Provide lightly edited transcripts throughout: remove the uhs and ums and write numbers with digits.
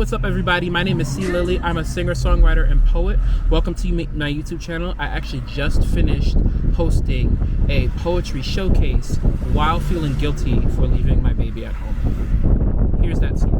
what's up everybody? My name is Lilley. I'm a singer, songwriter, and poet. Welcome to my YouTube channel. I actually just finished hosting a poetry showcase while feeling guilty for leaving my baby at home. Here's that story.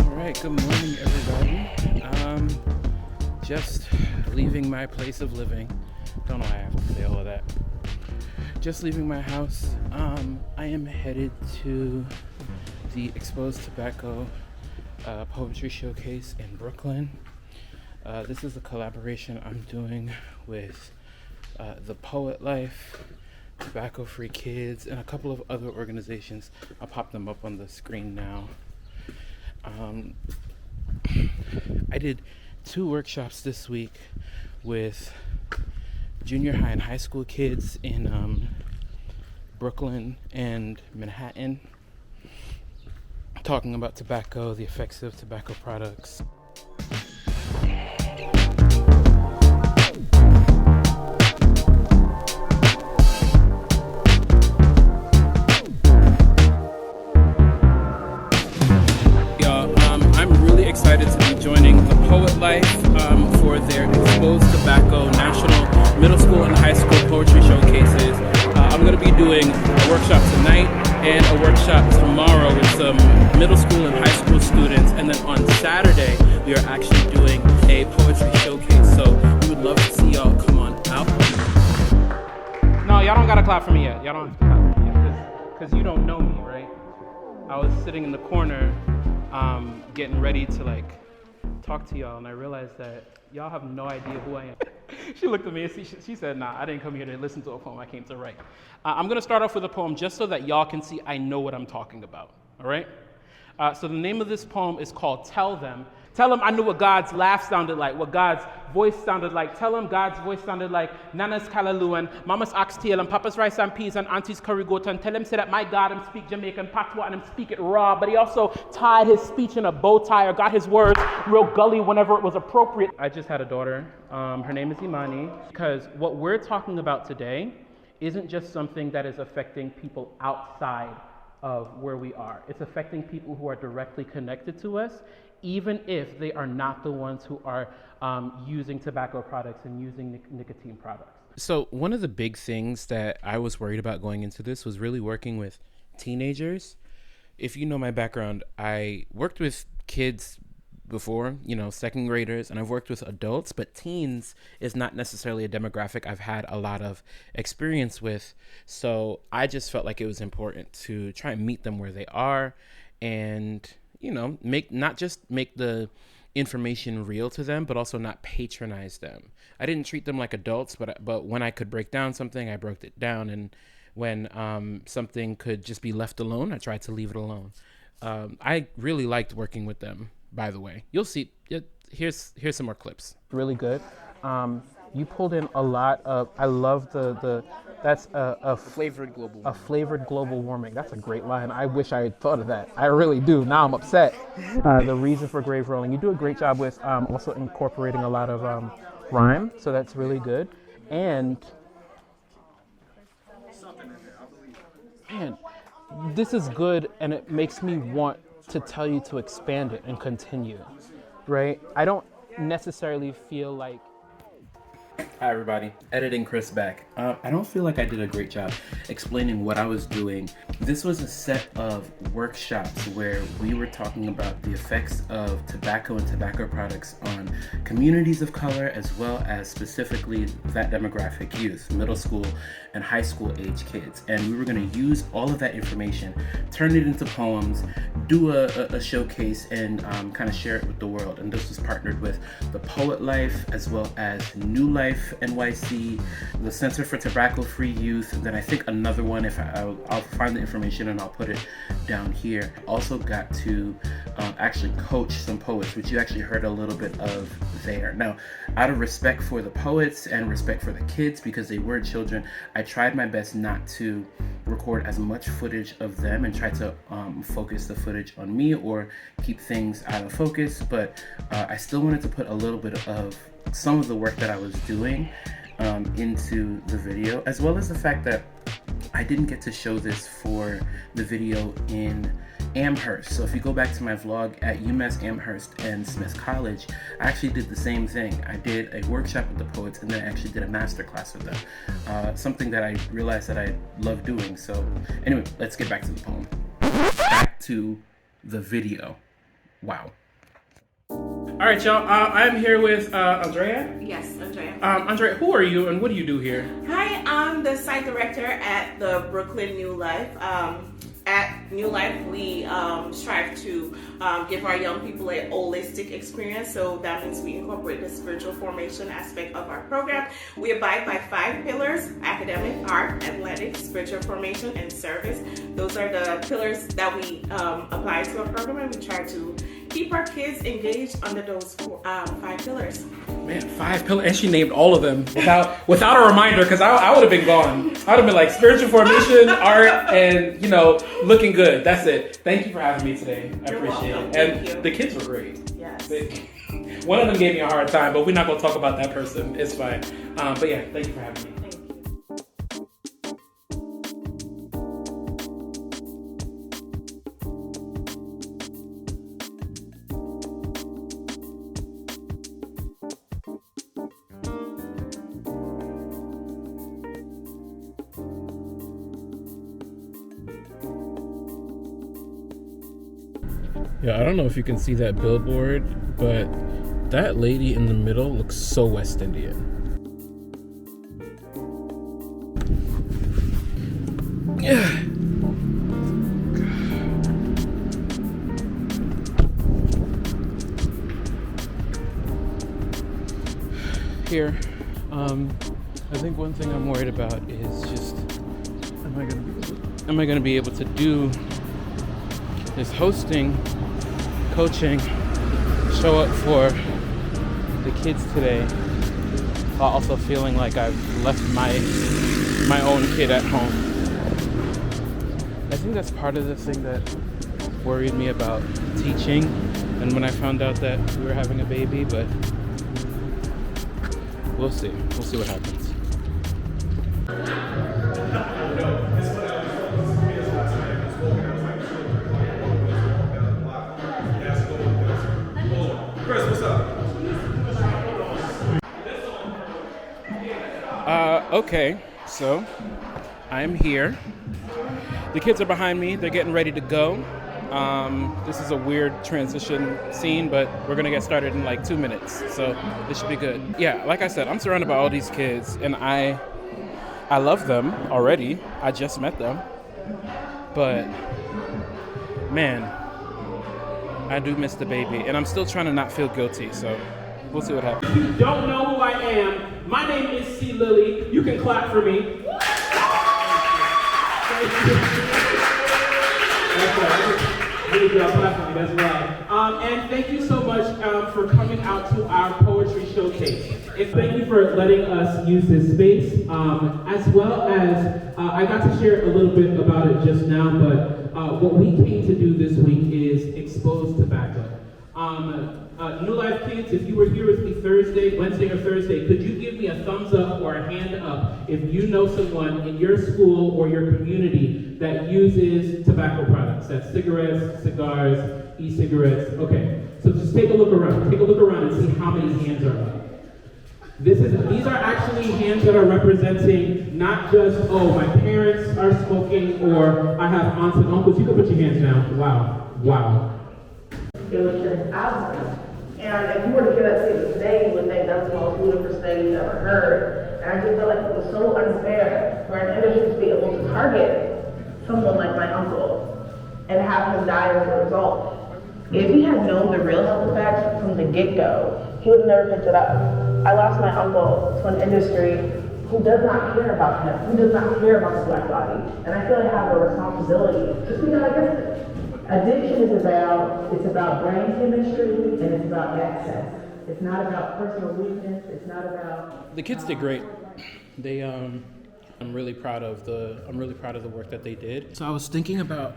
Alright, good morning everybody. Just leaving my place of living. Don't know why I have to say all of that. Just leaving my house. I am headed to the Exposed Tobacco Poetry Showcase in Brooklyn. This is a collaboration I'm doing with The Poet Life, Tobacco Free Kids, and a couple of other organizations. I'll pop them up on the screen now. I did 2 workshops this week with junior high and high school kids in Brooklyn and Manhattan, talking about tobacco, the effects of tobacco products. I'm really excited to be joining The Poet Life for their Exposed Tobacco National Middle School and High School Poetry Showcases. I'm going to be doing a workshop tonight and a workshop tomorrow with some middle school and high school students. And then on Saturday, we are actually doing a poetry showcase. So we would love to see y'all come on out. No, y'all don't got to clap for me yet. Y'all don't have to clap for me yet because you don't know me, right? I was sitting in the corner getting ready to talk to y'all, and I realized that y'all have no idea who I am. She looked at me and she said, nah, I didn't come here to listen to a poem, I came to write. I'm gonna start off with a poem just so that y'all can see I know what I'm talking about, all right? So the name of this poem is called Tell Them. Tell them I knew what God's laugh sounded like, what God's voice sounded like. Tell them God's voice sounded like Nana's callaloo and Mama's oxtail and Papa's rice and peas and Auntie's curry goat. And tell him say that my God him speak Jamaican patois and him speak it raw, but he also tied his speech in a bow tie or got his words real gully whenever it was appropriate. I just had a daughter. Her name is Imani, because what we're talking about today isn't just something that is affecting people outside of where we are. It's affecting people who are directly connected to us, even if they are not the ones who are using tobacco products and using nicotine products. So one of the big things that I was worried about going into this was really working with teenagers. If you know my background, I worked with kids before, second graders, and I've worked with adults, but teens is not necessarily a demographic I've had a lot of experience with. So I just felt like it was important to try and meet them where they are and not just make the information real to them, but also not patronize them. I didn't treat them like adults, but when I could break down something, I broke it down. And when something could just be left alone, I tried to leave it alone. I really liked working with them, by the way. You'll see. Here's some more clips. Really good. You pulled in a lot of, I love that's a flavored global warming. A flavored global warming. That's a great line. I wish I had thought of that. I really do. Now I'm upset. The reason for grave rolling. You do a great job with also incorporating a lot of rhyme. So that's really good. And man, this is good, and it makes me want to tell you to expand it and continue, right? I don't necessarily feel like... Hi everybody, editing Chris back. I don't feel like I did a great job explaining what I was doing. This was a set of workshops where we were talking about the effects of tobacco and tobacco products on communities of color, as well as specifically that demographic, youth, middle school and high school age kids. And we were gonna use all of that information, turn it into poems, do a showcase, and kind of share it with the world. And this was partnered with The Poet Life, as well as New Life NYC, the Center for Tobacco Free Youth, and then I think another one, if I'll find the information and I'll put it down here. Also got to actually coach some poets, which you actually heard a little bit of there. Now, out of respect for the poets and respect for the kids, because they were children, I tried my best not to record as much footage of them and try to focus the footage on me or keep things out of focus, but I still wanted to put a little bit of some of the work that I was doing into the video, as well as the fact that I didn't get to show this for the video in Amherst. So if you go back to my vlog at UMass Amherst and Smith College, I actually did the same thing. I did a workshop with the poets, and then I actually did a master class with them. Something that I realized that I love doing. So anyway, let's get back to the poem. Back to the video. Wow. All right, y'all. I'm here with Andrea. Yes, Andrea. Andrea, who are you and what do you do here? Hi, I'm the site director at the Brooklyn New Life. At New Life, we strive to give our young people a holistic experience. So that means we incorporate the spiritual formation aspect of our program. We abide by 5 pillars: academic, art, athletic, spiritual formation, and service. Those are the pillars that we apply to our program, and we try to keep our kids engaged under those 5 pillars. Man, 5 pillars, and she named all of them without a reminder, because I would have been gone. I would have been like spiritual formation, art, and looking good. That's it. Thank you for having me today. I appreciate it. And the kids were great. Yes. One of them gave me a hard time, but we're not going to talk about that person. It's fine. But yeah, thank you for having me. Yeah, I don't know if you can see that billboard, but that lady in the middle looks so West Indian. Yeah. Here, I think one thing I'm worried about is just, am I gonna be able to do this hosting, coaching, show up for the kids today, while also feeling like I've left my own kid at home. I think that's part of the thing that worried me about teaching, and when I found out that we were having a baby, but we'll see what happens. Okay, so I'm here. The kids are behind me. They're getting ready to go. This is a weird transition scene, but we're gonna get started in like 2 minutes, so this should be good. Yeah, like I said, I'm surrounded by all these kids, and I love them already. I just met them, but man, I do miss the baby, and I'm still trying to not feel guilty, so we'll see what happens. If you don't know who I am, my name is Lilley. You can clap for me. That's right. And thank you so much for coming out to our poetry showcase. And thank you for letting us use this space, as well as I got to share a little bit about it just now, but what we came to do this week is expose tobacco. New Life kids, if you were here with me Wednesday or Thursday, could you give me a thumbs up or a hand up if you know someone in your school or your community that uses tobacco products? That's cigarettes, cigars, e-cigarettes. Okay, so just take a look around. Take a look around and see how many hands are up. These are actually hands that are representing not just, oh, my parents are smoking or I have aunts and uncles. You can put your hands down. Wow. It was just out. And if you were to hear that statement today, you would think that's the most ludicrous thing you've ever heard. And I just felt like it was so unfair for an industry to be able to target someone like my uncle and have him die as a result. If he had known the real health effects from the get-go, he would have never picked it up. I lost my uncle to an industry who does not care about him, who does not care about the black body. And I feel I have a responsibility to speak out against it. Addiction is about brain chemistry, and it's about access. It's not about personal weakness. It's not about. The kids did great. They, I'm really proud of the work that they did. So I was thinking about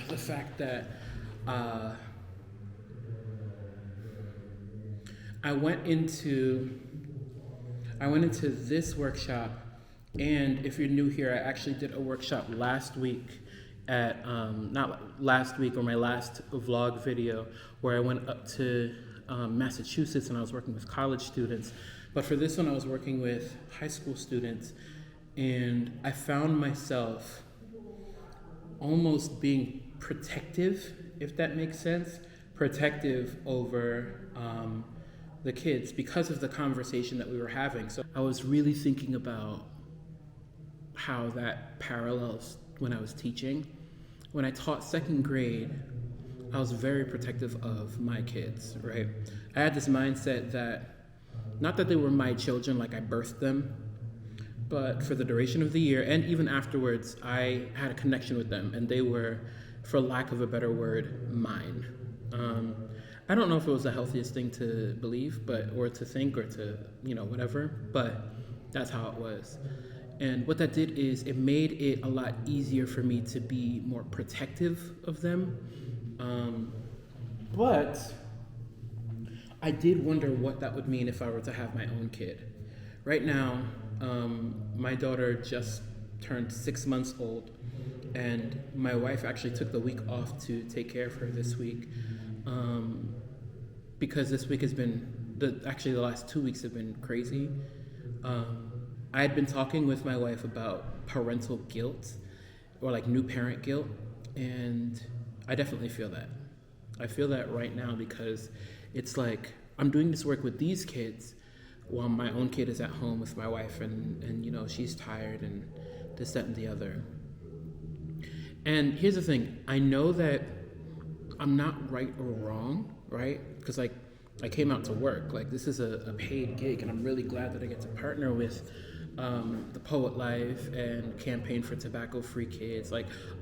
the fact that I went into I went into this workshop, and if you're new here, I actually did a workshop last week at, not last week or my last vlog video, where I went up to Massachusetts and I was working with college students. But for this one, I was working with high school students, and I found myself almost being protective, if that makes sense, protective over the kids because of the conversation that we were having. So I was really thinking about how that parallels when I was teaching. When I taught second grade, I was very protective of my kids, right? I had this mindset that, not that they were my children, like I birthed them, but for the duration of the year and even afterwards, I had a connection with them, and they were, for lack of a better word, mine. I don't know if it was the healthiest thing to believe, or to think, or to, whatever, but that's how it was. And what that did is it made it a lot easier for me to be more protective of them. But I did wonder what that would mean if I were to have my own kid. Right now, my daughter just turned 6 months old, and my wife actually took the week off to take care of her this week, because this week has been, the last 2 weeks have been crazy. I had been talking with my wife about parental guilt, or like new parent guilt, and I definitely feel that. I feel that right now because it's like I'm doing this work with these kids while my own kid is at home with my wife, and she's tired and this, that, and the other. And here's the thing, I know that I'm not right or wrong, right? Because I came out to work, this is a paid gig, and I'm really glad that I get to partner with the Poet Life and Campaign for Tobacco-Free Kids.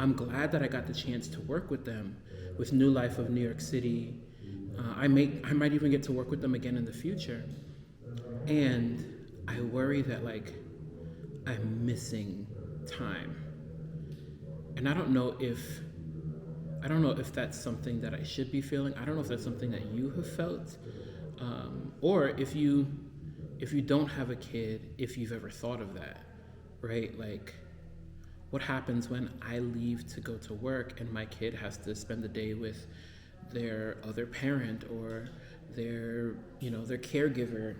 I'm glad that I got the chance to work with them, with New Life of New York City. I might even get to work with them again in the future. And I worry that I'm missing time. And I don't know if that's something that I should be feeling. I don't know if that's something that you have felt, or if you don't have a kid, if you've ever thought of that, right? What happens when I leave to go to work and my kid has to spend the day with their other parent, or their caregiver,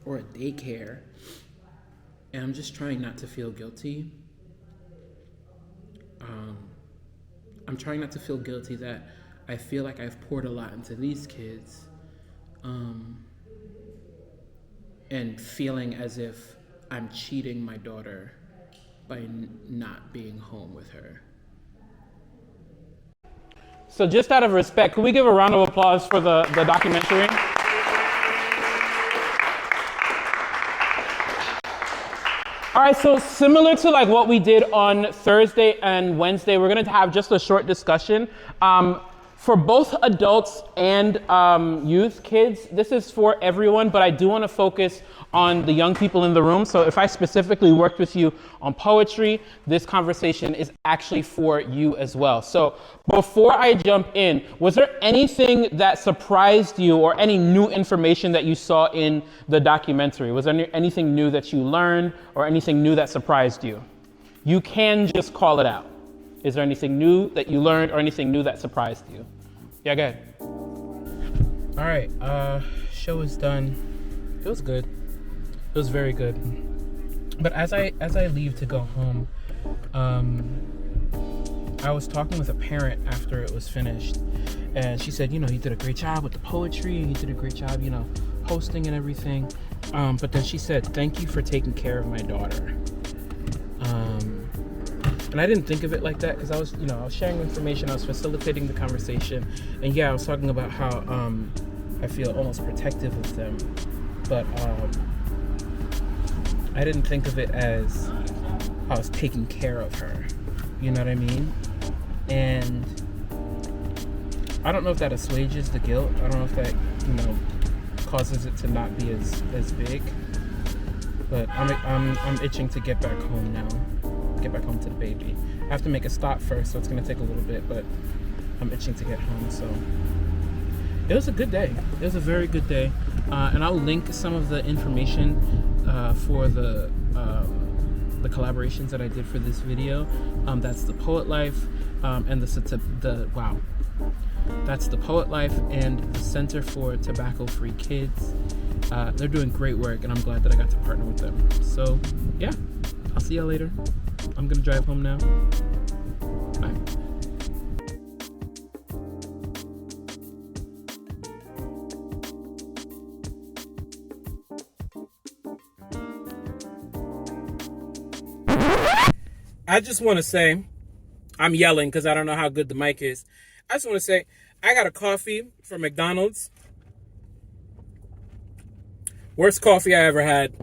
or a daycare, and I'm just trying not to feel guilty. I'm trying not to feel guilty that I feel like I've poured a lot into these kids, and feeling as if I'm cheating my daughter by not being home with her. So just out of respect, can we give a round of applause for the documentary? All right, so similar to what we did on Thursday and Wednesday, we're going to have just a short discussion. For both adults and youth, kids, this is for everyone, but I do want to focus on the young people in the room. So if I specifically worked with you on poetry, this conversation is actually for you as well. So before I jump in, was there anything that surprised you, or any new information that you saw in the documentary? Was there anything new that you learned, or anything new that surprised you? You can just call it out. Is there anything new that you learned, or anything new that surprised you? Yeah, go ahead. All right, show is done. It was good. It was very good. But as I leave to go home, I was talking with a parent after it was finished, and she said, you did a great job with the poetry, and you did a great job, hosting and everything. But then she said, thank you for taking care of my daughter. And I didn't think of it like that, because I was sharing information, I was facilitating the conversation, and I was talking about how I feel almost protective of them, but I didn't think of it as I was taking care of her, you know what I mean? And I don't know if that assuages the guilt. I don't know if that, causes it to not be as big, but I'm itching to get back home now. Get back home to the baby. I have to make a stop first, so it's gonna take a little bit, but I'm itching to get home. So it was a good day. It was a very good day, and I'll link some of the information for the collaborations that I did for this video. That's the Poet Life and that's the Poet Life and the Center for Tobacco-Free Kids. They're doing great work, and I'm glad that I got to partner with them. So yeah, I'll see y'all later. I'm gonna drive home now. Bye. I just want to say, I'm yelling because I don't know how good the mic is. I just want to say, I got a coffee from McDonald's. Worst coffee I ever had.